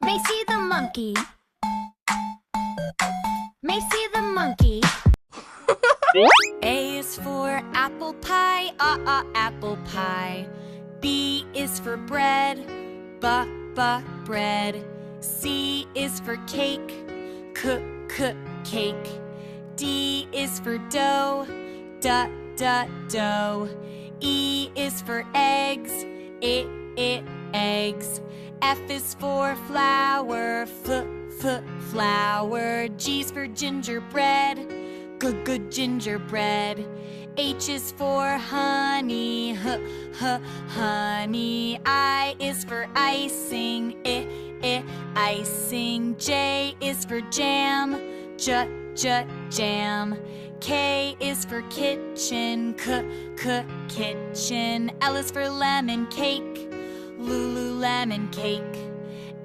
Macy the monkey. Macy the monkey. A is for apple pie, apple pie. B is for bread, bread. C is for cake, cake. D is for dough, dough. E is for eggs, eggs. F is for flour, flour. G's for gingerbread, good gingerbread. H is for honey, honey. I is for icing, icing. J is for jam, jam. K is for kitchen, kitchen. L is for lemon cake, lemon cake.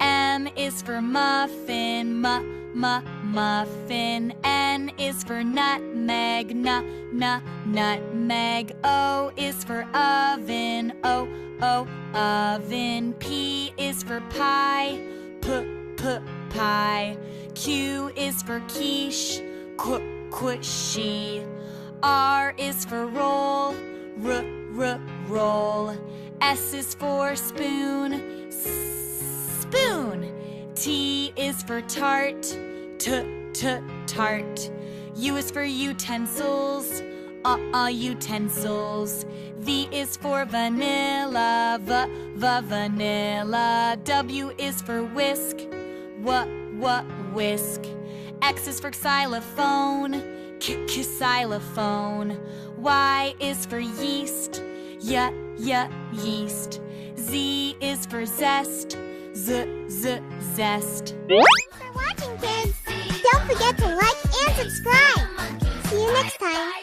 M is for muffin, muffin. N is for nutmeg, nutmeg. O is for oven, oven. P is for pie, pie. Q is for quiche, squishy. R is for roll, roll. S is for spoon, spoon. T is for tart, tart. U is for utensils, utensils. V is for vanilla, vanilla. W is for whisk, whisk. X is for xylophone, xylophone. Y is for yeast, yeast. Z is for zest, zest. Thanks for watching, kids. Don't forget to like and subscribe. See you next time.